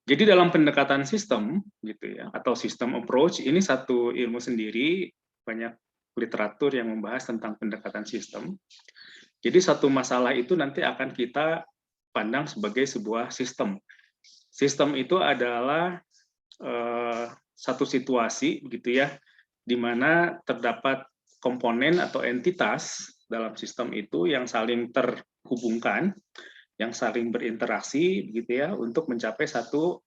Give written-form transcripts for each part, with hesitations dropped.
Jadi dalam pendekatan sistem gitu ya, atau sistem approach, ini satu ilmu sendiri, banyak literatur yang membahas tentang pendekatan sistem. Jadi satu masalah itu nanti akan kita pandang sebagai sebuah sistem. Sistem itu adalah satu situasi gitu ya, di mana terdapat komponen atau entitas dalam sistem itu yang saling terhubungkan, yang saling berinteraksi gitu ya, untuk mencapai satu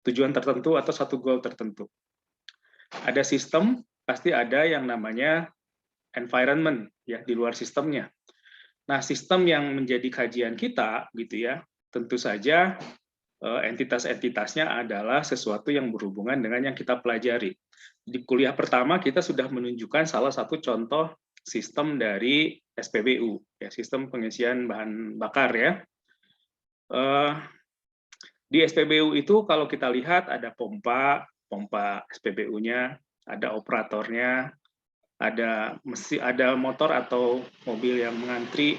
tujuan tertentu atau satu goal tertentu. Ada sistem, pasti ada yang namanya environment ya di luar sistemnya. Nah, sistem yang menjadi kajian kita gitu ya, tentu saja entitas-entitasnya adalah sesuatu yang berhubungan dengan yang kita pelajari. Di kuliah pertama kita sudah menunjukkan salah satu contoh sistem dari SPBU, ya, sistem pengisian bahan bakar ya. Di SPBU itu kalau kita lihat ada pompa SPBU-nya, ada operatornya, ada motor atau mobil yang mengantri,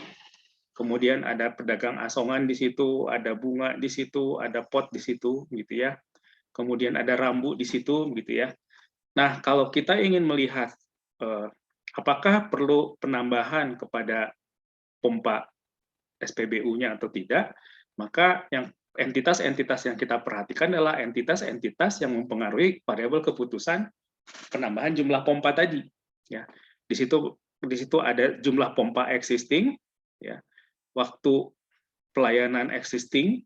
kemudian ada pedagang asongan di situ, ada bunga di situ, ada pot di situ, gitu ya. Kemudian ada rambu di situ, gitu ya. Nah, kalau kita ingin melihat apakah perlu penambahan kepada pompa SPBU-nya atau tidak, maka yang entitas-entitas yang kita perhatikan adalah entitas-entitas yang mempengaruhi variabel keputusan penambahan jumlah pompa tadi. Ya, di situ ada jumlah pompa existing, ya, waktu pelayanan existing,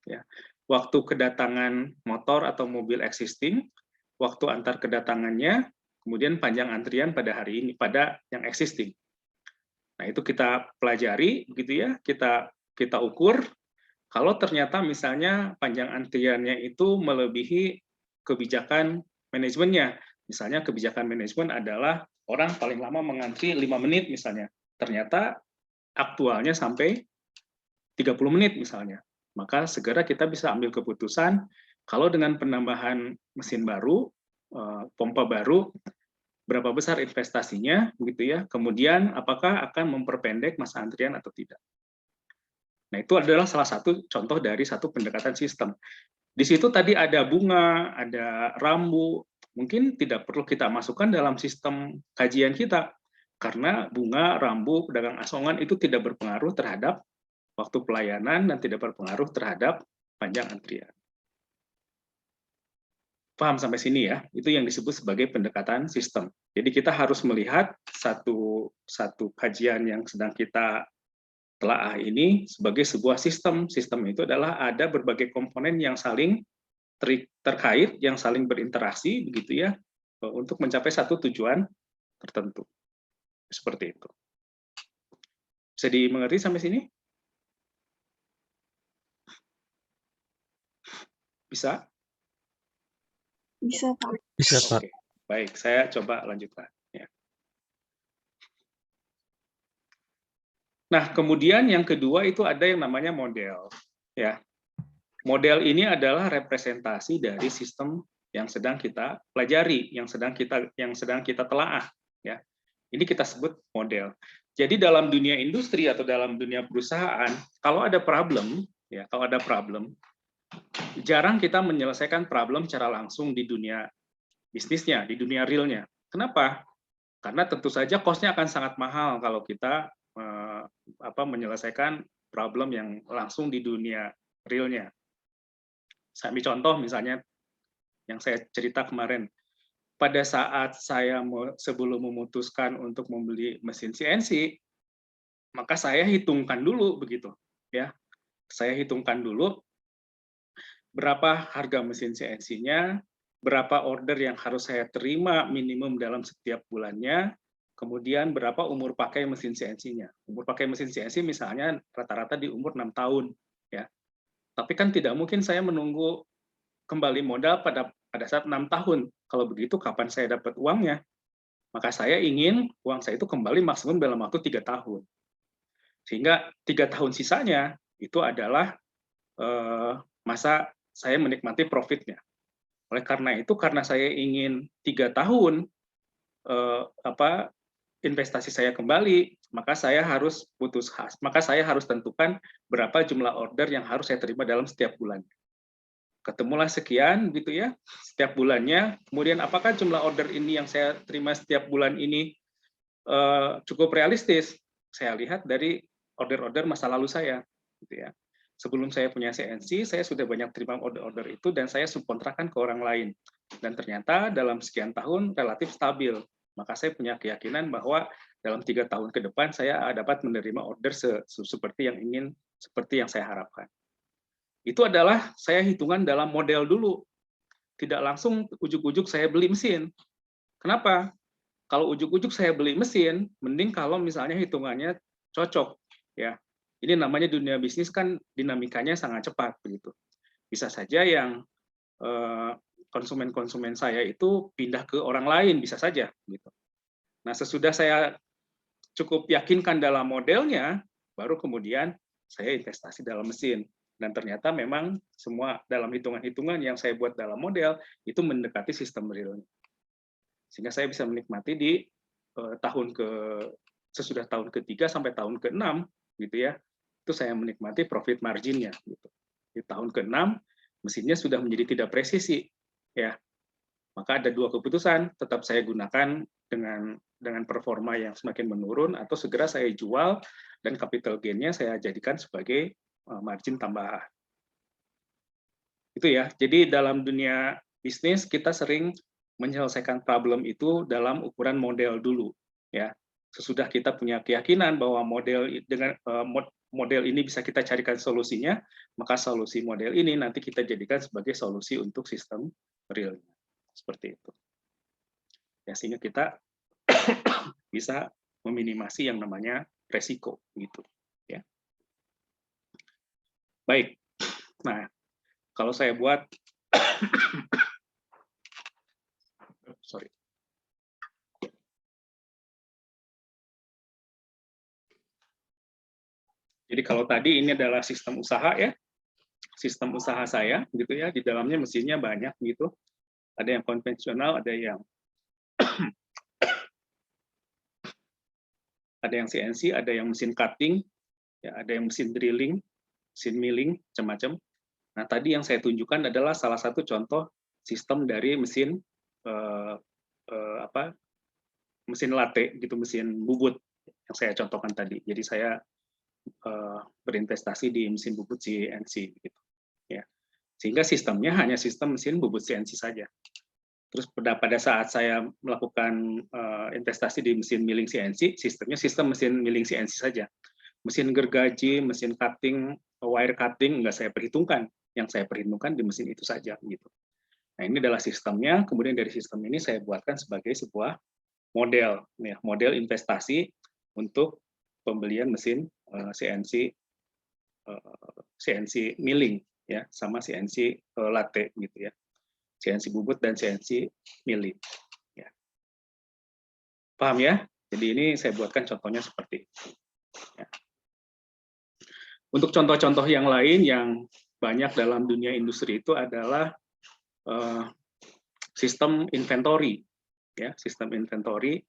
ya, waktu kedatangan motor atau mobil existing, waktu antar kedatangannya, kemudian panjang antrian pada hari ini, pada yang existing. Nah, itu kita pelajari, gitu ya, kita ukur. Kalau ternyata misalnya panjang antriannya itu melebihi kebijakan manajemennya, misalnya kebijakan manajemen adalah orang paling lama mengantri 5 menit misalnya, ternyata aktualnya sampai 30 menit misalnya, maka segera kita bisa ambil keputusan kalau dengan penambahan mesin baru, pompa baru, berapa besar investasinya, begitu ya. Kemudian apakah akan memperpendek masa antrian atau tidak. Nah, itu adalah salah satu contoh dari satu pendekatan sistem. Di situ tadi ada bunga, ada rambu, mungkin tidak perlu kita masukkan dalam sistem kajian kita, karena bunga, rambu, pedagang asongan itu tidak berpengaruh terhadap waktu pelayanan dan tidak berpengaruh terhadap panjang antrian. Paham sampai sini ya? Itu yang disebut sebagai pendekatan sistem. Jadi kita harus melihat satu kajian yang sedang kita telaah ini sebagai sebuah sistem. Sistem itu adalah ada berbagai komponen yang saling terkait, yang saling berinteraksi, begitu ya, untuk mencapai satu tujuan tertentu. Seperti itu. Bisa dimengerti sampai sini? Bisa? Bisa, Pak. Bisa, Pak. Oke, baik. Saya coba lanjutkan. Ya. Nah, kemudian yang kedua itu ada yang namanya model. Ya, model ini adalah representasi dari sistem yang sedang kita pelajari, yang sedang kita telaah. Ya, ini kita sebut model. Jadi dalam dunia industri atau dalam dunia perusahaan, kalau ada problem, ya, jarang kita menyelesaikan problem secara langsung di dunia bisnisnya, di dunia realnya. Kenapa? Karena tentu saja cost-nya akan sangat mahal kalau kita menyelesaikan problem yang langsung di dunia realnya. Saya ambil contoh misalnya yang saya cerita kemarin. Pada saat saya sebelum memutuskan untuk membeli mesin CNC, maka saya hitungkan dulu begitu, ya. Saya hitungkan dulu berapa harga mesin CNC-nya, berapa order yang harus saya terima minimum dalam setiap bulannya, kemudian berapa umur pakai mesin CNC-nya. Umur pakai mesin CNC misalnya rata-rata di umur 6 tahun, ya. Tapi kan tidak mungkin saya menunggu kembali modal pada saat 6 tahun. Kalau begitu kapan saya dapat uangnya? Maka saya ingin uang saya itu kembali maksimum dalam waktu 3 tahun. Sehingga 3 tahun sisanya itu adalah masa saya menikmati profitnya. Oleh karena itu, karena saya ingin 3 tahun investasi saya kembali, maka saya harus tentukan berapa jumlah order yang harus saya terima dalam setiap bulan. ketemulah sekian gitu ya setiap bulannya. Kemudian apakah jumlah order ini yang saya terima setiap bulan ini cukup realistis? Saya lihat dari order-order masa lalu saya, gitu ya. Sebelum saya punya CNC, saya sudah banyak terima order-order itu dan saya subkontrakan ke orang lain. Dan ternyata dalam sekian tahun relatif stabil. Maka saya punya keyakinan bahwa dalam 3 tahun ke depan saya dapat menerima order seperti yang saya harapkan. Itu adalah saya hitungan dalam model dulu. Tidak langsung ujuk-ujuk saya beli mesin. Kenapa? Kalau ujuk-ujuk saya beli mesin, mending kalau misalnya hitungannya cocok, ya. Ini namanya dunia bisnis kan dinamikanya sangat cepat begitu. Bisa saja yang konsumen-konsumen saya itu pindah ke orang lain, bisa saja gitu. Nah, sesudah saya cukup yakinkan dalam modelnya, baru kemudian saya investasi dalam mesin. Dan ternyata memang semua dalam hitungan-hitungan yang saya buat dalam model itu mendekati sistem realnya. Sehingga saya bisa menikmati di sesudah tahun ketiga sampai tahun ke-6 gitu ya, itu saya menikmati profit marginnya gitu. Di tahun ke-6 mesinnya sudah menjadi tidak presisi ya. Maka ada 2 keputusan, tetap saya gunakan dengan performa yang semakin menurun atau segera saya jual dan capital gain-nya saya jadikan sebagai margin tambahan. Itu ya. Jadi dalam dunia bisnis kita sering menyelesaikan problem itu dalam ukuran model dulu ya. Sesudah kita punya keyakinan bahwa model ini bisa kita carikan solusinya, maka solusi model ini nanti kita jadikan sebagai solusi untuk sistem real. Seperti itu. Ya, sehingga kita bisa meminimasi yang namanya resiko gitu ya. Baik. Nah, kalau saya buat sorry. Jadi kalau tadi ini adalah sistem usaha ya. Sistem usaha saya gitu ya, di dalamnya mesinnya banyak gitu. Ada yang konvensional, ada yang CNC, ada yang mesin cutting, ya, ada yang mesin drilling, mesin milling, macam-macam. Nah, tadi yang saya tunjukkan adalah salah satu contoh sistem dari mesin mesin latte gitu, mesin bubut yang saya contohkan tadi. Jadi saya berinvestasi di mesin bubut CNC gitu. Ya. Sehingga sistemnya hanya sistem mesin bubut CNC saja. Terus pada saat saya melakukan investasi di mesin milling CNC, sistemnya sistem mesin milling CNC saja. Mesin gergaji, mesin cutting, wire cutting nggak saya perhitungkan. Yang saya perhitungkan di mesin itu saja gitu. Nah, ini adalah sistemnya. Kemudian dari sistem ini saya buatkan sebagai sebuah model, ya, model investasi untuk pembelian mesin CNC milling, ya, sama CNC latte gitu ya, CNC bubut dan CNC milling. Ya. Paham ya? Jadi ini saya buatkan contohnya seperti itu. Ya. Untuk contoh-contoh yang lain yang banyak dalam dunia industri itu adalah sistem inventory, ya, sistem inventory.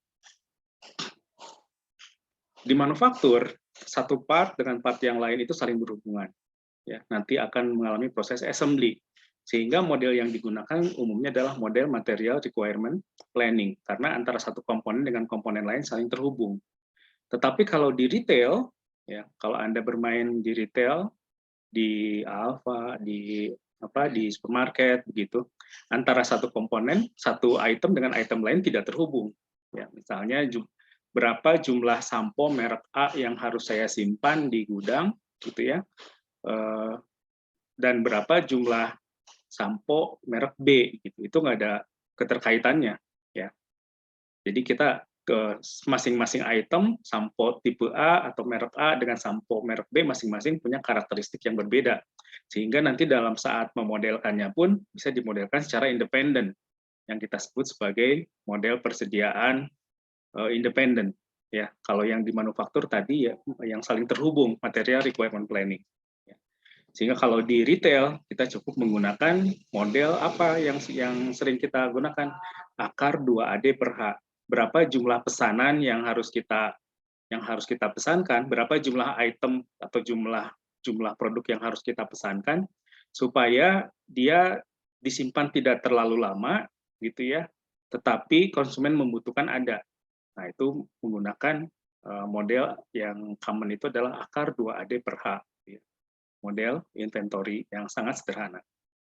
Di manufaktur, satu part dengan part yang lain itu saling berhubungan. Ya, nanti akan mengalami proses assembly. Sehingga model yang digunakan umumnya adalah model material requirement planning, karena antara satu komponen dengan komponen lain saling terhubung. Tetapi kalau di retail, ya, kalau Anda bermain di retail, di Alfa, di supermarket begitu, antara satu komponen, satu item dengan item lain tidak terhubung. Ya, misalnya berapa jumlah sampo merek A yang harus saya simpan di gudang, gitu ya, dan berapa jumlah sampo merek B, gitu. Itu nggak ada keterkaitannya, ya. Jadi kita ke masing-masing item sampo tipe A atau merek A dengan sampo merek B masing-masing punya karakteristik yang berbeda, sehingga nanti dalam saat memodelkannya pun bisa dimodelkan secara independen, yang kita sebut sebagai model persediaan independen, ya. Kalau yang di manufaktur tadi ya yang saling terhubung, material requirement planning, ya. Sehingga kalau di retail kita cukup menggunakan model apa yang sering kita gunakan, akar 2AD per H. Berapa jumlah pesanan yang harus kita pesankan, berapa jumlah item atau jumlah produk yang harus kita pesankan, supaya dia disimpan tidak terlalu lama gitu ya, tetapi konsumen membutuhkan ada. Nah, itu menggunakan model yang common itu adalah akar 2AD per H, ya. Model inventory yang sangat sederhana.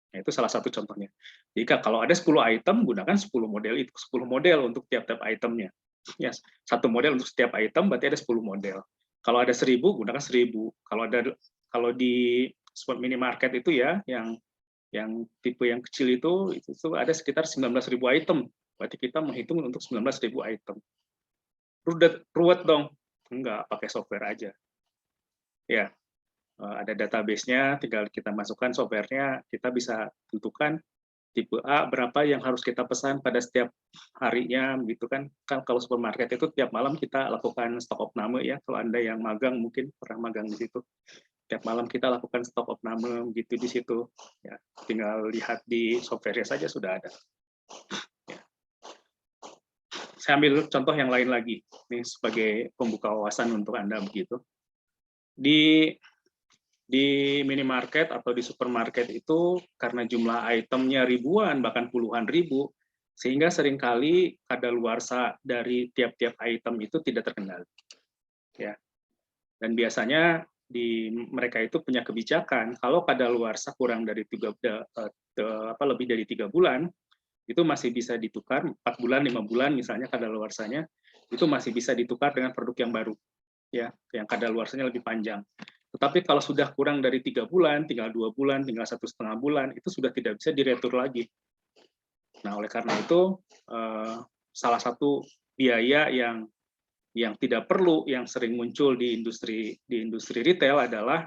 Nah, itu salah satu contohnya. Jika kalau ada 10 item, gunakan 10 model itu, 10 model untuk tiap-tiap itemnya. Ya, satu model untuk setiap item berarti ada 10 model. Kalau ada 1000, gunakan 1000. Kalau di minimarket itu ya, yang tipe yang kecil itu ada sekitar 19.000 item. Berarti kita menghitung untuk 19.000 item. Ruwet dong? Enggak, pakai software aja. Ya, ada database-nya, tinggal kita masukkan software-nya, kita bisa tentukan tipe A berapa yang harus kita pesan pada setiap harinya, gitu kan. Kan kalau supermarket itu tiap malam kita lakukan stok opname ya, kalau Anda yang magang mungkin pernah magang di situ. Tiap malam kita lakukan stok opname gitu di situ. Ya, tinggal lihat di software-nya saja sudah ada. Ya. Saya ambil contoh yang lain lagi, ini sebagai pembuka wawasan untuk Anda begitu. Di minimarket atau di supermarket itu karena jumlah itemnya ribuan bahkan puluhan ribu, sehingga seringkali kadaluarsa dari tiap-tiap item itu tidak terkendali. Ya. Dan biasanya mereka itu punya kebijakan kalau kadaluarsa kurang dari lebih dari 3 bulan, itu masih bisa ditukar 4 bulan, 5 bulan misalnya kadaluarsanya, itu masih bisa ditukar dengan produk yang baru. Ya, yang kadaluarsanya lebih panjang. Tetapi kalau sudah kurang dari 3 bulan, tinggal 2 bulan, tinggal 1,5 bulan, itu sudah tidak bisa diretur lagi. Nah, oleh karena itu, salah satu biaya yang tidak perlu, yang sering muncul di industri retail adalah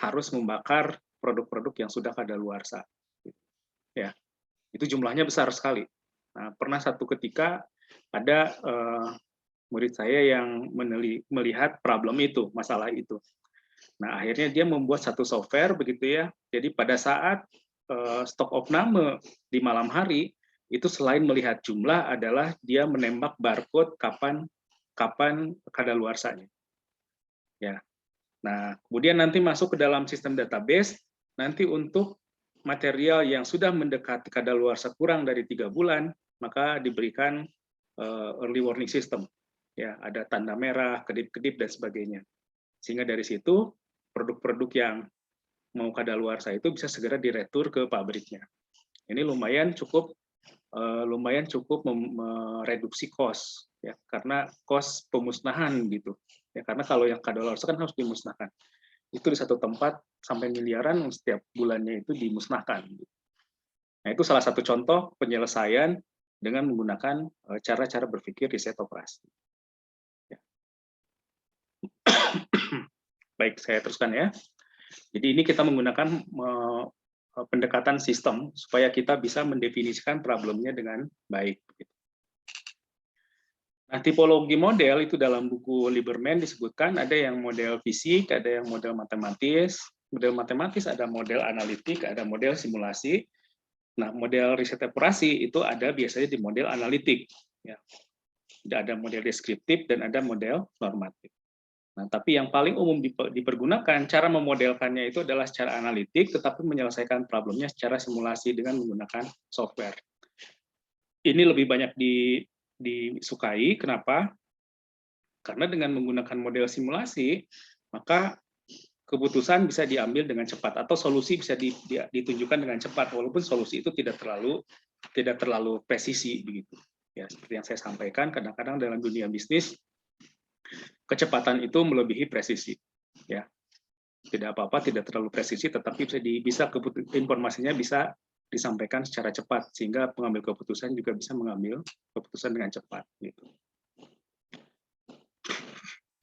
harus membakar produk-produk yang sudah kadaluarsa. Ya, itu jumlahnya besar sekali. Nah, pernah satu ketika ada murid saya yang melihat problem itu, masalah itu. Nah, akhirnya dia membuat satu software begitu ya. Jadi pada saat stok opname di malam hari, itu selain melihat jumlah adalah dia menembak barcode kapan kadaluarsanya. Ya. Nah, kemudian nanti masuk ke dalam sistem database, nanti untuk material yang sudah mendekati kadaluarsa kurang dari 3 bulan, maka diberikan early warning system. Ya, ada tanda merah, kedip-kedip dan sebagainya. Sehingga dari situ produk-produk yang mau kadaluarsa itu bisa segera diretur ke pabriknya. Ini lumayan cukup mereduksi cost ya, karena cost pemusnahan gitu. Ya, karena kalau yang kadaluarsa kan harus dimusnahkan. Itu di satu tempat sampai miliaran setiap bulannya itu dimusnahkan. Nah, itu salah satu contoh penyelesaian dengan menggunakan cara-cara berpikir riset operasi. Ya. Baik, saya teruskan ya. Jadi ini kita menggunakan pendekatan sistem supaya kita bisa mendefinisikan problemnya dengan baik. Nah, tipologi model itu dalam buku Lieberman disebutkan ada yang model fisik, ada yang model matematis. Model matematis ada model analitik, ada model simulasi. Nah, model riset operasi itu ada biasanya di model analitik. Ya. Ada model deskriptif dan ada model normatif. Nah, tapi yang paling umum dipergunakan, cara memodelkannya itu adalah secara analitik, tetapi menyelesaikan problemnya secara simulasi dengan menggunakan software. Ini lebih banyak disukai, kenapa? Karena dengan menggunakan model simulasi, maka keputusan bisa diambil dengan cepat, atau solusi bisa ditunjukkan dengan cepat, walaupun solusi itu tidak terlalu presisi, begitu. Ya, seperti yang saya sampaikan, kadang-kadang dalam dunia bisnis, kecepatan itu melebihi presisi. Ya, tidak apa-apa, tidak terlalu presisi, tetapi informasinya bisa disampaikan secara cepat sehingga pengambil keputusan juga bisa mengambil keputusan dengan cepat. Gitu.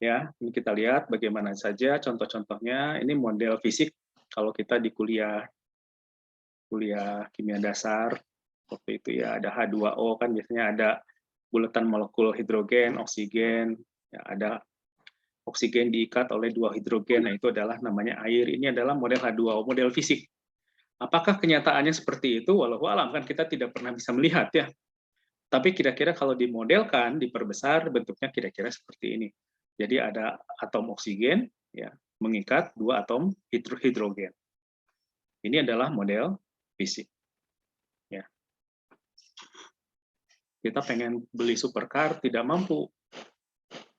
Ya, ini kita lihat bagaimana saja contoh-contohnya. Ini model fisik kalau kita di kuliah kimia dasar waktu itu ya, ada H2O kan biasanya ada bulatan molekul hidrogen, oksigen, ya, ada oksigen diikat oleh 2 hidrogen, nah itu adalah namanya air. Ini adalah model H2O, model fisik. Apakah kenyataannya seperti itu? Walau alam kan kita tidak pernah bisa melihat ya. Tapi kira-kira kalau dimodelkan, diperbesar, bentuknya kira-kira seperti ini. Jadi ada atom oksigen ya mengikat 2 atom hidrogen. Ini adalah model fisik. Ya. Kita pengen beli supercar, tidak mampu.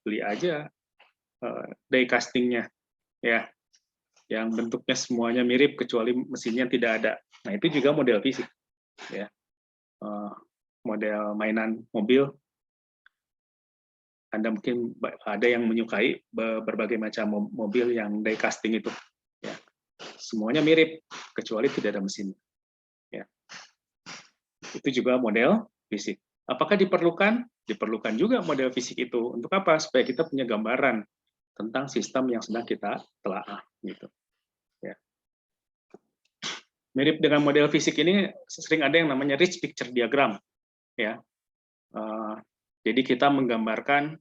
Beli aja die castingnya, ya, yang bentuknya semuanya mirip kecuali mesinnya tidak ada. Nah, itu juga model fisik. Ya. Model mainan mobil, Anda mungkin ada yang menyukai berbagai macam mobil yang die casting itu. Ya. Semuanya mirip, kecuali tidak ada mesin. Ya. Itu juga model fisik. Apakah diperlukan? Diperlukan juga model fisik itu. Untuk apa? Supaya kita punya gambaran tentang sistem yang sedang kita telaah. Gitu. Ya. Mirip dengan model fisik ini, sering ada yang namanya rich picture diagram. Ya. Jadi kita menggambarkan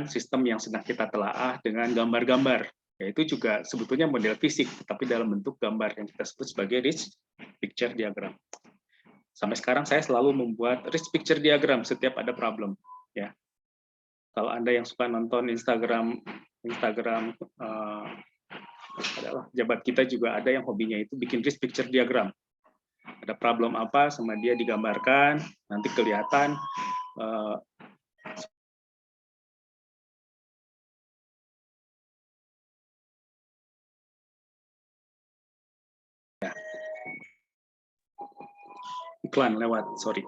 sistem yang sedang kita telaah dengan gambar-gambar. Yaitu juga sebetulnya model fisik, tapi dalam bentuk gambar yang kita sebut sebagai rich picture diagram. Sampai sekarang saya selalu membuat rich picture diagram setiap ada problem. Ya, kalau Anda yang suka nonton Instagram adalah jabat kita juga ada yang hobinya itu bikin rich picture diagram. Ada problem apa sama dia digambarkan, nanti kelihatan iklan lewat, sorry.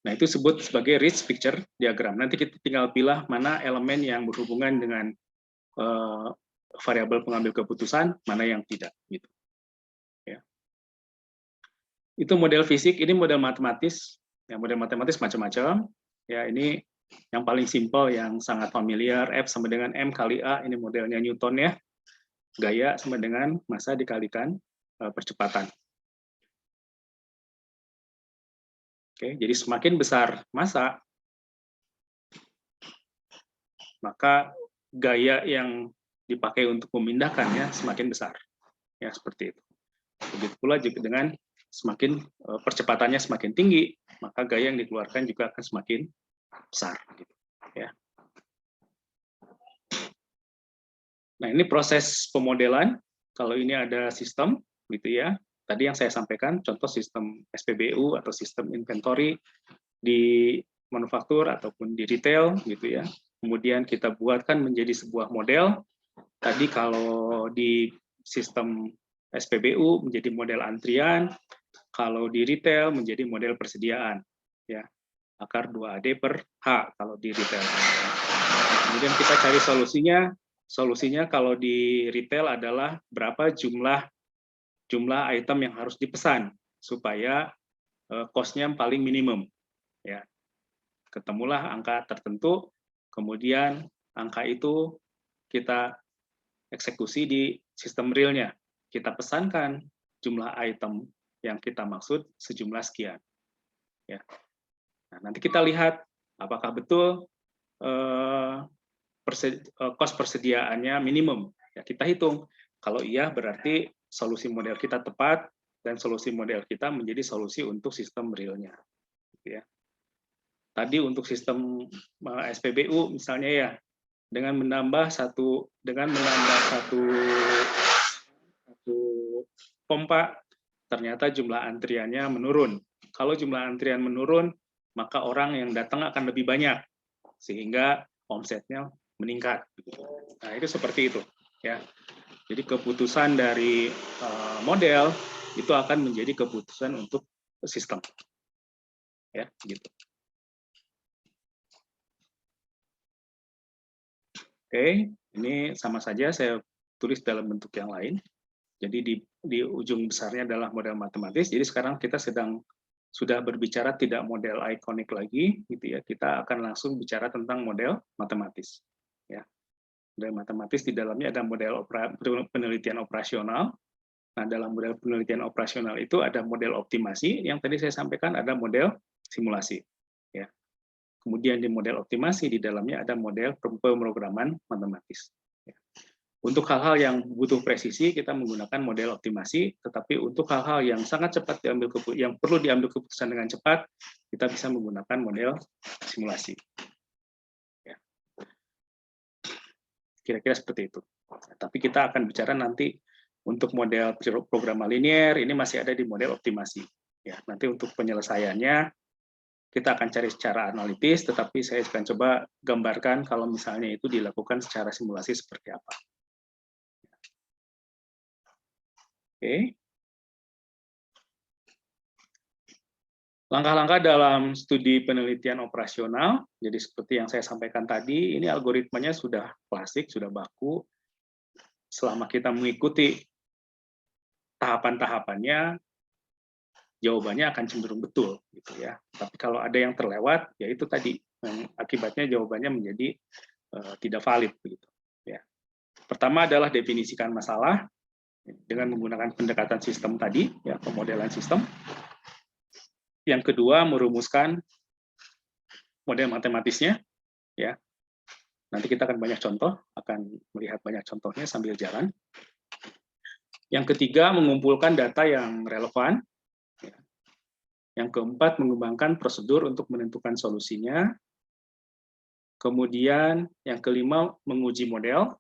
Nah, itu disebut sebagai rich picture diagram. Nanti kita tinggal pilih mana elemen yang berhubungan dengan variabel pengambil keputusan, mana yang tidak. Gitu. Ya. Itu model fisik, ini model matematis. Ya, model matematis macam-macam. Ya, ini yang paling simpel, yang sangat familiar, F sama dengan M kali A, ini modelnya Newton ya. Gaya sama dengan massa dikalikan percepatan. Oke, jadi semakin besar massa, maka gaya yang dipakai untuk memindahkannya semakin besar. Ya, seperti itu. Begitu pula juga dengan semakin percepatannya semakin tinggi, maka gaya yang dikeluarkan juga akan semakin besar. Gitu. Ya. Nah, ini proses pemodelan. Kalau ini ada sistem, gitu ya. Tadi yang saya sampaikan, contoh sistem SPBU atau sistem inventory di manufaktur ataupun di retail, gitu ya. Kemudian kita buatkan menjadi sebuah model. Tadi kalau di sistem SPBU menjadi model antrian, kalau di retail menjadi model persediaan. Ya, akar 2AD per H kalau di retail. Kemudian kita cari solusinya. Solusinya kalau di retail adalah berapa jumlah item yang harus dipesan supaya cost-nya paling minimum. Ya. Ketemulah angka tertentu, kemudian angka itu kita eksekusi di sistem realnya. Kita pesankan jumlah item yang kita maksud sejumlah sekian. Ya. Nah, nanti kita lihat apakah betul cost persediaannya minimum. Ya, kita hitung. Kalau iya berarti solusi model kita tepat dan solusi model kita menjadi solusi untuk sistem realnya. Gitu ya. Tadi untuk sistem SPBU misalnya ya, dengan menambah satu pompa, ternyata jumlah antriannya menurun. Kalau jumlah antrian menurun, maka orang yang datang akan lebih banyak, sehingga omsetnya meningkat. Nah, itu seperti itu. Ya. Jadi keputusan dari model itu akan menjadi keputusan untuk sistem. Ya, gitu. Oke, ini sama saja saya tulis dalam bentuk yang lain. Jadi di ujung besarnya adalah model matematis. Jadi sekarang kita sudah berbicara tidak model ikonik lagi, gitu ya. Kita akan langsung bicara tentang model matematis. Ya. Model matematis di dalamnya ada model penelitian operasional. Nah, dalam model penelitian operasional itu ada model optimasi. Yang tadi saya sampaikan ada model simulasi. Ya. Kemudian di model optimasi di dalamnya ada model pemrograman matematis. Untuk hal-hal yang butuh presisi kita menggunakan model optimasi, tetapi untuk hal-hal yang sangat cepat yang perlu diambil keputusan dengan cepat, kita bisa menggunakan model simulasi. Ya. Kira-kira seperti itu. Tapi kita akan bicara nanti Untuk model programa linear ini masih ada di model optimasi. Ya, nanti untuk penyelesaiannya kita akan cari secara analitis, tetapi saya akan coba gambarkan kalau misalnya itu dilakukan secara simulasi seperti apa. Oke. Langkah-langkah dalam studi penelitian operasional, jadi seperti yang saya sampaikan tadi, ini algoritmanya sudah klasik, sudah baku. Selama kita mengikuti tahapan-tahapannya, jawabannya akan cenderung betul, gitu ya. Tapi kalau ada yang terlewat, ya itu tadi, akibatnya jawabannya menjadi tidak valid, begitu. Ya. Pertama adalah definisikan masalah dengan menggunakan pendekatan sistem tadi, ya, pemodelan sistem. Yang kedua, merumuskan model matematisnya, ya. Nanti kita akan banyak contoh, akan melihat banyak contohnya sambil jalan. Yang ketiga, mengumpulkan data yang relevan. Yang keempat, mengembangkan prosedur untuk menentukan solusinya. Kemudian, yang kelima, menguji model.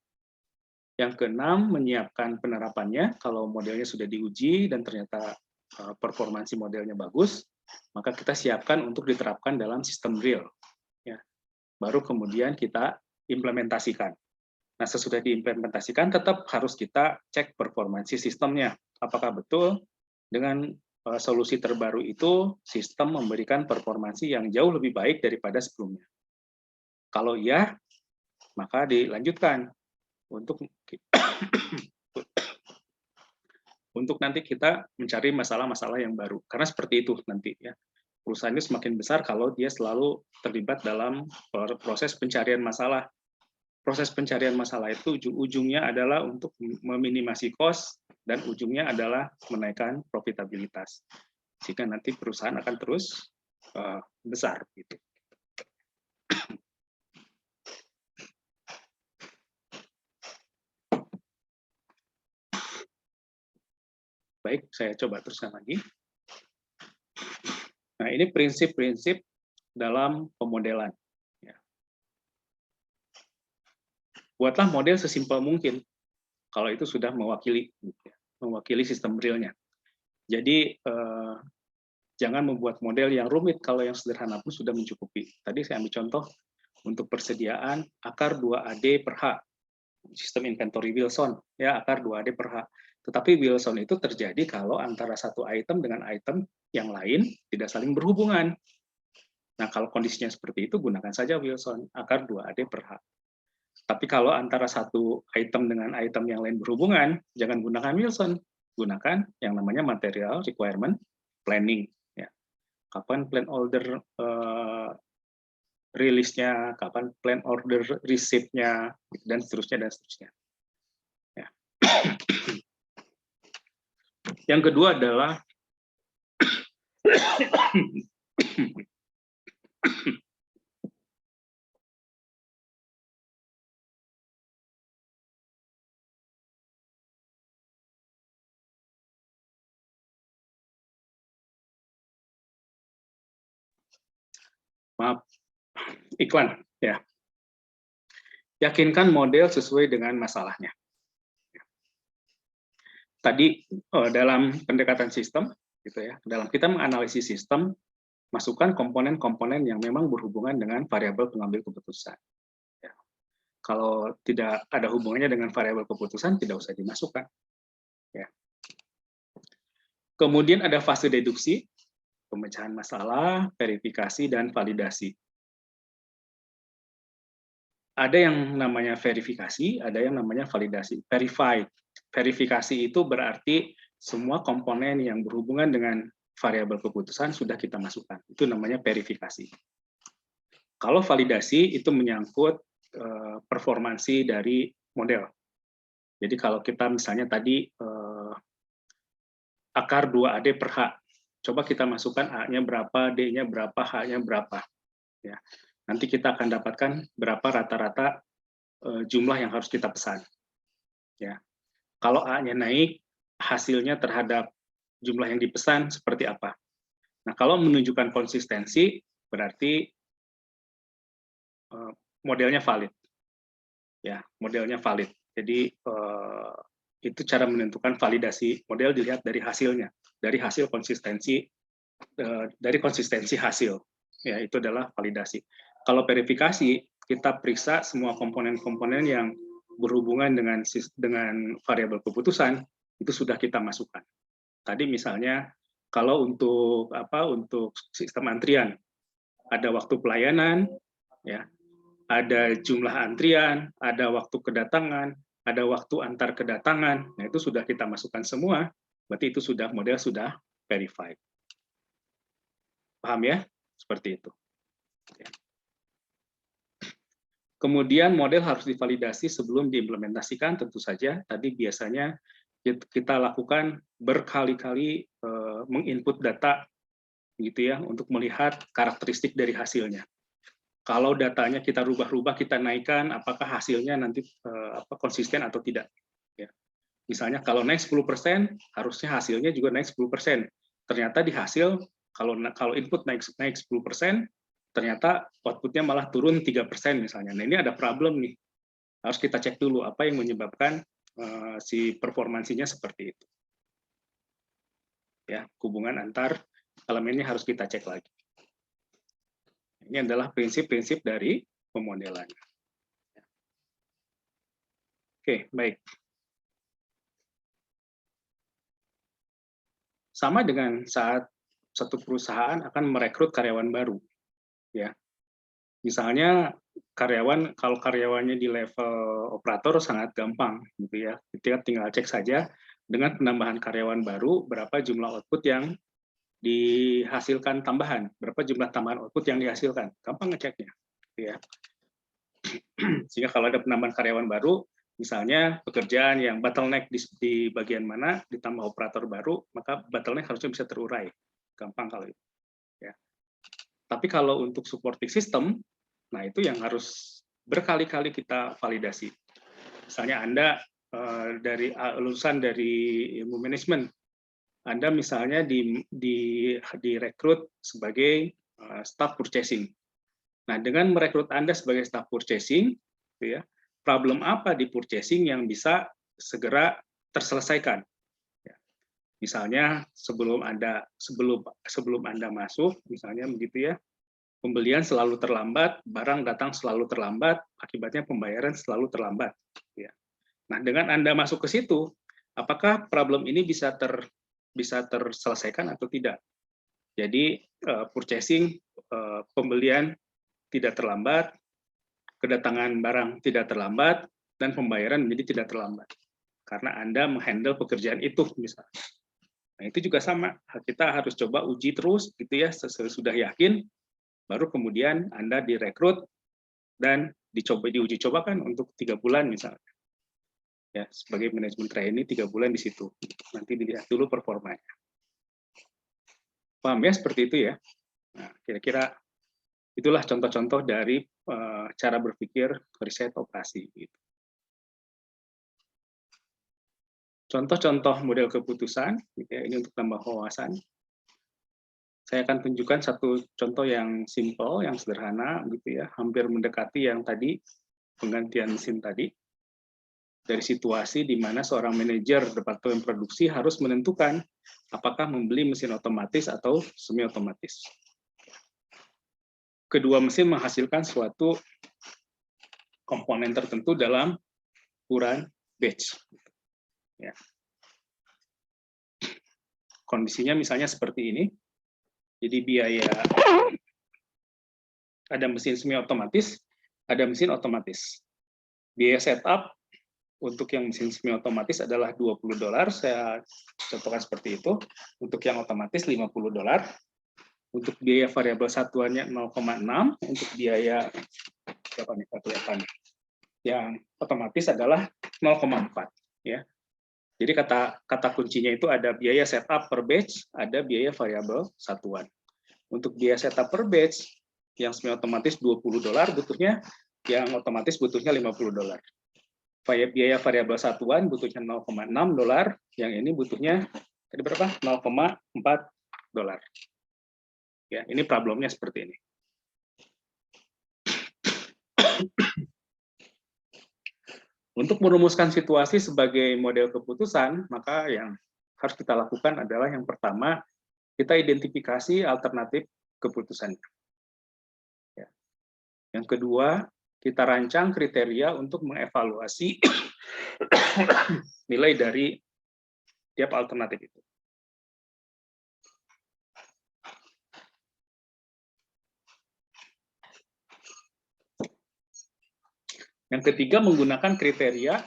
Yang keenam, menyiapkan penerapannya. Kalau modelnya sudah diuji dan ternyata performansi modelnya bagus, maka kita siapkan untuk diterapkan dalam sistem real. Ya. Baru kemudian kita implementasikan. Nah, sesudah diimplementasikan, tetap harus kita cek performansi sistemnya. Apakah betul dengan solusi terbaru itu, sistem memberikan performansi yang jauh lebih baik daripada sebelumnya. Kalau iya, maka dilanjutkan untuk nanti kita mencari masalah-masalah yang baru. Karena seperti itu nanti ya. Perusahaan ini semakin besar kalau dia selalu terlibat dalam proses pencarian masalah. Proses pencarian masalah itu ujungnya adalah untuk meminimasi cost dan ujungnya adalah menaikkan profitabilitas. Sehingga nanti perusahaan akan terus besar gitu. Baik, saya coba teruskan lagi. Nah, ini prinsip-prinsip dalam pemodelan. Ya. Buatlah model sesimpel mungkin, kalau itu sudah mewakili sistem realnya. Jadi, jangan membuat model yang rumit, kalau yang sederhana pun sudah mencukupi. Tadi saya ambil contoh, untuk persediaan akar 2AD per H, sistem inventory Wilson, ya akar 2AD per H. Tetapi Wilson itu terjadi kalau antara satu item dengan item yang lain tidak saling berhubungan. Nah, kalau kondisinya seperti itu, gunakan saja Wilson, akar 2AD per H. Tapi kalau antara satu item dengan item yang lain berhubungan, jangan gunakan Wilson, gunakan yang namanya material requirement planning. Ya. Kapan plan order rilisnya, kapan plan order receipt-nya, dan seterusnya, dan seterusnya. Ya. Yang kedua adalah maaf, iklan, ya. Yakinkan model sesuai dengan masalahnya. Tadi dalam pendekatan sistem, gitu ya, dalam kita menganalisis sistem, masukkan komponen-komponen yang memang berhubungan dengan variabel pengambil keputusan. Ya. Kalau tidak ada hubungannya dengan variabel keputusan, tidak usah dimasukkan. Ya. Kemudian ada fase deduksi, pemecahan masalah, verifikasi, dan validasi. Ada yang namanya verifikasi, ada yang namanya validasi. Verifikasi itu berarti semua komponen yang berhubungan dengan variabel keputusan sudah kita masukkan. Itu namanya verifikasi. Kalau validasi itu menyangkut performansi dari model. Jadi kalau kita misalnya tadi akar 2AD per H, coba kita masukkan A-nya berapa, D-nya berapa, H-nya berapa. Ya. Nanti kita akan dapatkan berapa rata-rata jumlah yang harus kita pesan. Ya. Kalau A-nya naik, hasilnya terhadap jumlah yang dipesan seperti apa. Nah, kalau menunjukkan konsistensi, berarti modelnya valid. Ya, modelnya valid. Jadi Itu cara menentukan validasi model dilihat dari hasilnya, dari hasil konsistensi, dari konsistensi hasil. Ya, itu adalah validasi. Kalau verifikasi, kita periksa semua komponen-komponen yang berhubungan dengan variabel keputusan, itu sudah kita masukkan. Tadi misalnya kalau untuk sistem antrian, ada waktu pelayanan, ya, ada jumlah antrian, ada waktu kedatangan, ada waktu antar kedatangan. Nah, itu sudah kita masukkan semua, berarti itu sudah model sudah verified. Paham ya? Seperti itu. Kemudian model harus divalidasi sebelum diimplementasikan, tentu saja. Tadi biasanya kita lakukan berkali-kali menginput data gitu ya untuk melihat karakteristik dari hasilnya. Kalau datanya kita rubah-rubah, kita naikkan, apakah hasilnya nanti konsisten atau tidak. Ya. Misalnya kalau naik 10%, harusnya hasilnya juga naik 10%. Ternyata di hasil, kalau input naik 10%, ternyata outputnya malah turun 3% misalnya. Nah, ini ada problem nih. Harus kita cek dulu apa yang menyebabkan si performansinya seperti itu. Ya, hubungan antar elemennya harus kita cek lagi. Ini adalah prinsip-prinsip dari pemodelan. Oke, baik. Sama dengan saat satu perusahaan akan merekrut karyawan baru. Ya. Misalnya kalau karyawannya di level operator sangat gampang gitu ya. Kita tinggal cek saja dengan penambahan karyawan baru berapa jumlah output yang dihasilkan tambahan, berapa jumlah tambahan output yang dihasilkan. Gampang ngeceknya. Ya. Sehingga kalau ada penambahan karyawan baru, misalnya pekerjaan yang bottleneck di bagian mana, ditambah operator baru, maka bottleneck harusnya bisa terurai. Gampang kalau itu. Ya. Tapi kalau untuk supporting system, nah itu yang harus berkali-kali kita validasi. Misalnya Anda dari lulusan dari ilmu manajemen, Anda misalnya direkrut sebagai staff purchasing. Nah, dengan merekrut Anda sebagai staff purchasing, gitu ya, problem apa di purchasing yang bisa segera terselesaikan? Ya. Misalnya sebelum Anda masuk, misalnya begitu ya, pembelian selalu terlambat, barang datang selalu terlambat, akibatnya pembayaran selalu terlambat. Ya. Nah, dengan Anda masuk ke situ, apakah problem ini bisa terselesaikan atau tidak? Jadi purchasing, pembelian tidak terlambat, kedatangan barang tidak terlambat, dan pembayaran menjadi tidak terlambat. Karena Anda menghandle pekerjaan itu misalnya. Nah, itu juga sama. Kita harus coba uji terus gitu ya, sesudah yakin, baru kemudian Anda direkrut dan diuji cobakan untuk 3 bulan misalnya. Ya, sebagai manajemen trainee 3 bulan di situ. Nanti dilihat dulu performanya. Paham ya seperti itu ya? Nah, kira-kira itulah contoh-contoh dari cara berpikir riset operasi. Contoh-contoh model keputusan, ini untuk tambah wawasan. Saya akan tunjukkan satu contoh yang simple, yang sederhana, gitu ya, hampir mendekati yang tadi penggantian mesin tadi. Dari situasi di mana seorang manajer departemen produksi harus menentukan apakah membeli mesin otomatis atau semi otomatis. Kedua mesin menghasilkan suatu komponen tertentu dalam ukuran batch. Ya. Kondisinya misalnya seperti ini. Jadi biaya, ada mesin semi otomatis, ada mesin otomatis. Biaya setup untuk yang mesin semi otomatis adalah $20, saya contohkan seperti itu. Untuk yang otomatis $50. Untuk biaya variabel satuannya 0,6, untuk biaya berapa nih kelihatan? Yang otomatis adalah 0,4 ya. Jadi kata kuncinya itu ada biaya setup per batch, ada biaya variabel satuan. Untuk biaya setup per batch yang semi otomatis $20 butuhnya, yang otomatis butuhnya $50. Biaya variabel satuan butuhnya $0,6, yang ini butuhnya tadi berapa? $0,4. Ya, ini problemnya seperti ini. Untuk merumuskan situasi sebagai model keputusan, maka yang harus kita lakukan adalah yang pertama, kita identifikasi alternatif keputusan. Ya. Yang kedua, kita rancang kriteria untuk mengevaluasi nilai dari tiap alternatif itu. Yang ketiga, menggunakan kriteria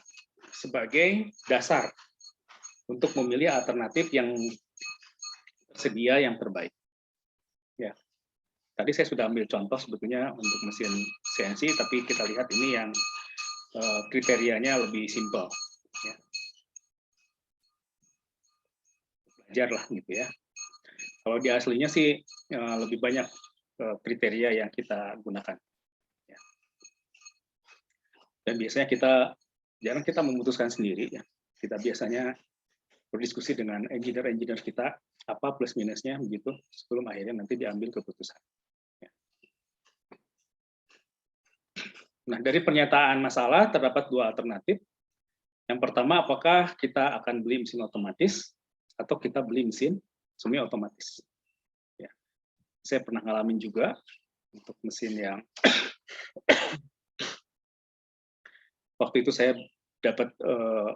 sebagai dasar untuk memilih alternatif yang tersedia yang terbaik. Ya, tadi saya sudah ambil contoh sebetulnya untuk mesin CNC, tapi kita lihat ini yang kriterianya lebih simpel. Ya. Belajar lah gitu ya. Kalau di aslinya sih lebih banyak kriteria yang kita gunakan. Ya. Dan biasanya jarang kita memutuskan sendiri ya. Kita biasanya berdiskusi dengan engineer kita apa plus minusnya begitu sebelum akhirnya nanti diambil keputusan. Ya. Nah, dari pernyataan masalah terdapat dua alternatif. Yang pertama, apakah kita akan beli mesin otomatis atau kita beli mesin semi otomatis. Ya. Saya pernah ngalamin juga untuk mesin yang waktu itu saya dapat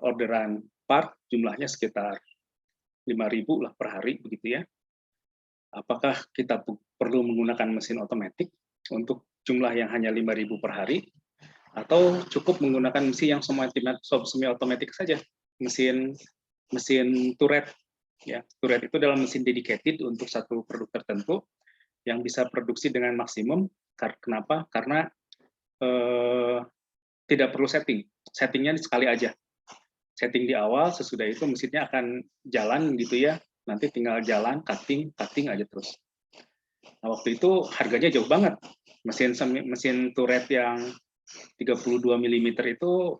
orderan part jumlahnya sekitar 5.000 lah per hari begitu ya. Apakah kita perlu menggunakan mesin otomatis untuk jumlah yang hanya 5.000 per hari atau cukup menggunakan mesin yang semi otomatis saja, mesin turret ya. Turret itu adalah mesin dedicated untuk satu produk tertentu yang bisa produksi dengan maksimum. Kenapa? Karena tidak perlu settingnya sekali aja. Setting di awal, sesudah itu mesinnya akan jalan gitu ya. Nanti tinggal jalan, cutting aja terus. Nah, waktu itu harganya jauh banget. Mesin turret yang 32 mm itu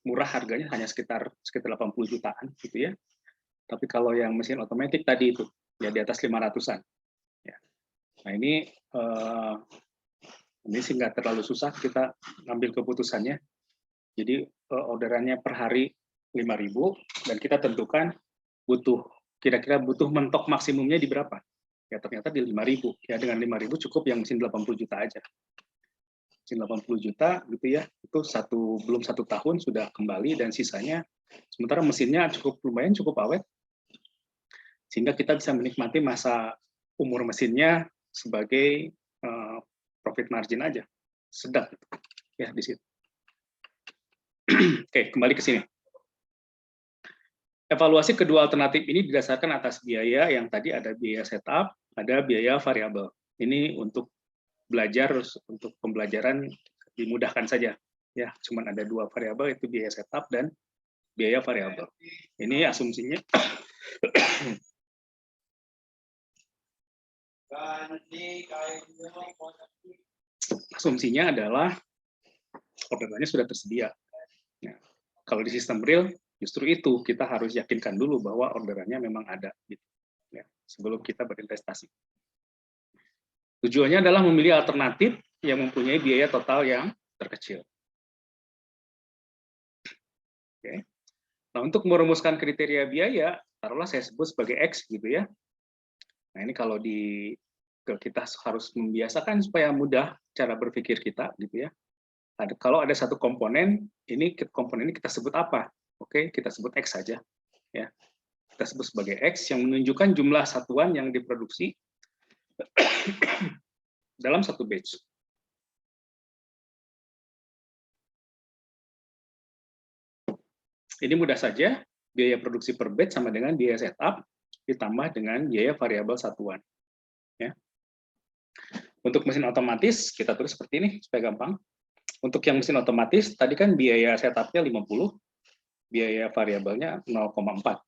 murah, harganya hanya sekitar 80 jutaan gitu ya. Tapi kalau yang mesin otomatis tadi itu ya di atas 500-an. Ya. Nah, ini sih nggak terlalu susah kita ngambil keputusannya. Jadi orderannya per hari 5.000 dan kita tentukan kira-kira butuh mentok maksimumnya di berapa. Ya ternyata di 5.000. Ya dengan 5.000 cukup yang mesin 80 juta aja. Mesin 80 juta gitu ya, itu belum satu tahun sudah kembali dan sisanya sementara mesinnya lumayan cukup awet. Sehingga kita bisa menikmati masa umur mesinnya sebagai profit margin aja. Sedap ya di situ. Oke, kembali ke sini. Evaluasi kedua alternatif ini didasarkan atas biaya yang tadi ada biaya setup, ada biaya variabel. Ini untuk belajar, untuk pembelajaran dimudahkan saja. Ya, cuman ada dua variabel, itu biaya setup dan biaya variabel. Ini asumsinya. Asumsinya adalah orderannya sudah tersedia. Nah, kalau di sistem real, justru itu kita harus yakinkan dulu bahwa orderannya memang ada, gitu, ya, sebelum kita berinvestasi. Tujuannya adalah memilih alternatif yang mempunyai biaya total yang terkecil. Oke. Nah, untuk merumuskan kriteria biaya, taruhlah saya sebut sebagai X, gitu ya. Nah, ini kalau kita harus membiasakan supaya mudah cara berpikir kita, gitu ya. Kalau ada satu komponen ini kita sebut apa? Oke, kita sebut X saja. Ya, kita sebut sebagai X yang menunjukkan jumlah satuan yang diproduksi dalam satu batch. Ini mudah saja, biaya produksi per batch sama dengan biaya setup ditambah dengan biaya variabel satuan. Ya. Untuk mesin otomatis kita tulis seperti ini supaya gampang. Untuk yang mesin otomatis tadi kan biaya setupnya 50, biaya variabelnya 0,4.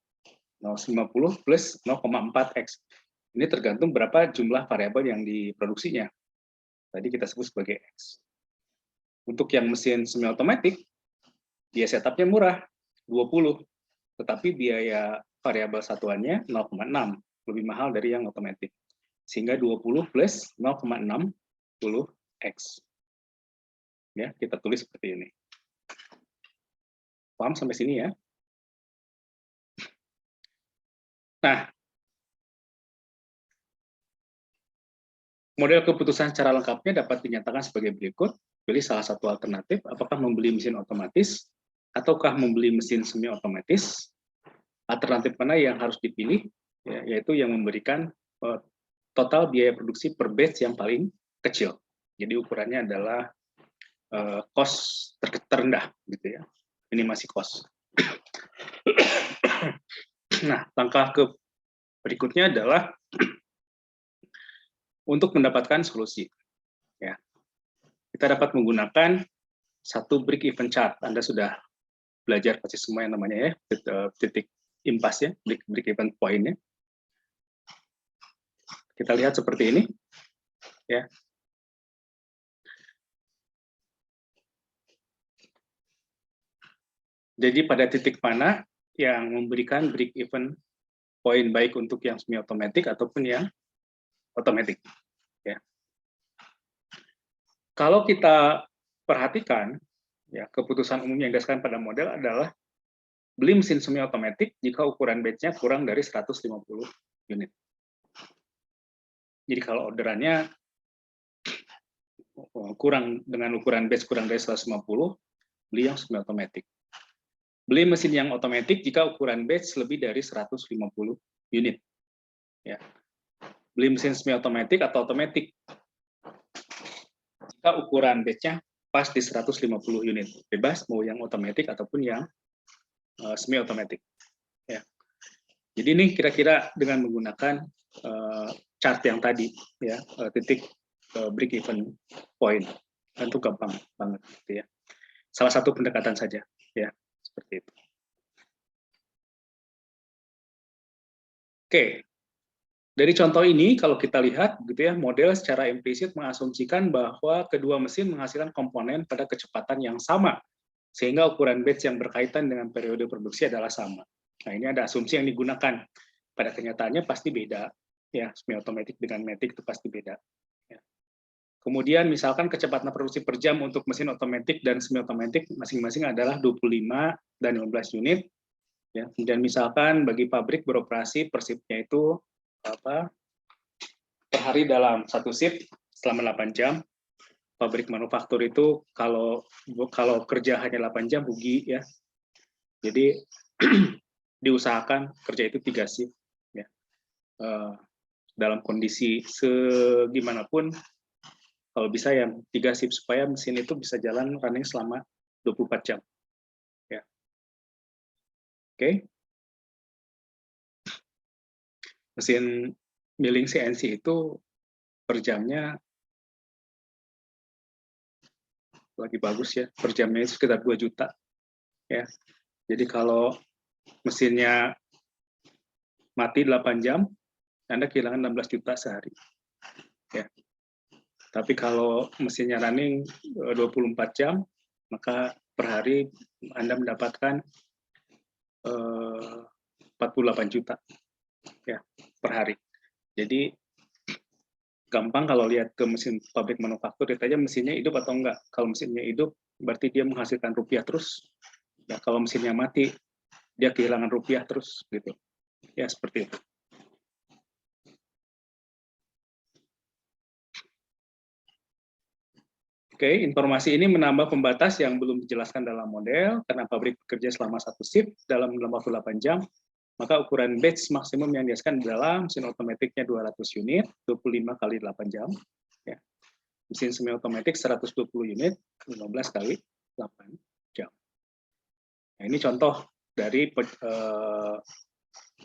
0,50 plus 0,4x. Ini tergantung berapa jumlah variabel yang diproduksinya. Tadi kita sebut sebagai X. Untuk yang mesin semi otomatis, biaya setupnya murah, 20. Tetapi biaya variabel satuannya 0,6, lebih mahal dari yang otomatis. Sehingga 20 plus 0,60x. Ya, kita tulis seperti ini. Paham sampai sini ya? Nah, model keputusan secara lengkapnya dapat dinyatakan sebagai berikut. Pilih salah satu alternatif, apakah membeli mesin otomatis, ataukah membeli mesin semi otomatis. Alternatif mana yang harus dipilih, ya, yaitu yang memberikan total biaya produksi per batch yang paling kecil. Jadi ukurannya adalah cost terendah, gitu ya. Ini masih cost. Nah, langkah berikutnya adalah untuk mendapatkan solusi. Ya, kita dapat menggunakan satu break even chart. Anda sudah belajar pasti semua yang namanya ya titik impas ya, break even point-nya. Kita lihat seperti ini, ya. Jadi pada titik mana yang memberikan break even point baik untuk yang semi otomatis ataupun yang otomatis. Ya. Kalau kita perhatikan, ya keputusan umum yang didasarkan pada model adalah beli mesin semi otomatis jika ukuran batch-nya kurang dari 150 unit. Jadi kalau orderannya kurang dengan ukuran batch kurang dari 150, beli yang semi otomatis. Beli mesin yang otomatis jika ukuran batch lebih dari 150 unit. Ya. Beli mesin semi otomatis atau otomatis jika ukuran batch-nya pas di 150 unit. Bebas mau yang otomatis ataupun yang semi otomatis. Ya. Jadi ini kira-kira dengan menggunakan chart yang tadi, ya titik break even point, tentu gampang banget, gitu ya. Salah satu pendekatan saja, ya seperti itu. Oke, dari contoh ini kalau kita lihat, gitu ya, model secara implisit mengasumsikan bahwa kedua mesin menghasilkan komponen pada kecepatan yang sama, sehingga ukuran batch yang berkaitan dengan periode produksi adalah sama. Nah, ini ada asumsi yang digunakan. Pada kenyataannya pasti beda, ya semi otomatis dengan matic itu pasti beda. Ya. Kemudian misalkan kecepatan produksi per jam untuk mesin otomatis dan semi otomatis masing-masing adalah 25 dan 15 unit. Ya. Dan misalkan bagi pabrik beroperasi per shift-nya itu per hari dalam satu shift selama 8 jam. Pabrik manufaktur itu kalau kerja hanya 8 jam rugi ya. Jadi diusahakan kerja itu 3 shift ya. Dalam kondisi segimanapun kalau bisa yang 3 shift supaya mesin itu bisa jalan running selama 24 jam. Ya. Oke. Mesin milling CNC itu per jamnya lagi bagus ya, per jamnya itu sekitar 2 juta. Ya. Jadi kalau mesinnya mati 8 jam, Anda kehilangan 16 juta sehari. Ya. Tapi kalau mesinnya running 24 jam, maka per hari Anda mendapatkan 48 juta ya per hari. Jadi gampang kalau lihat ke mesin pabrik manufaktur, lihat aja mesinnya hidup atau enggak. Kalau mesinnya hidup, berarti dia menghasilkan rupiah terus. Ya, kalau mesinnya mati, dia kehilangan rupiah terus gitu. Ya seperti itu. Oke, informasi ini menambah pembatas yang belum dijelaskan dalam model, karena pabrik bekerja selama satu shift dalam waktu 8 jam, maka ukuran batch maksimum yang dihasilkan adalah mesin otomatisnya 200 unit, 25 kali 8 jam. Ya. Mesin semi otomatis 120 unit, 15 kali 8 jam. Nah, ini contoh dari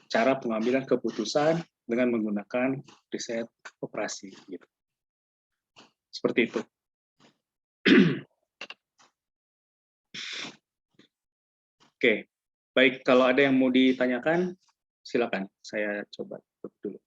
cara pengambilan keputusan dengan menggunakan riset operasi. Gitu. Seperti itu. Oke, baik. Kalau ada yang mau ditanyakan, silakan. Saya coba tutup dulu.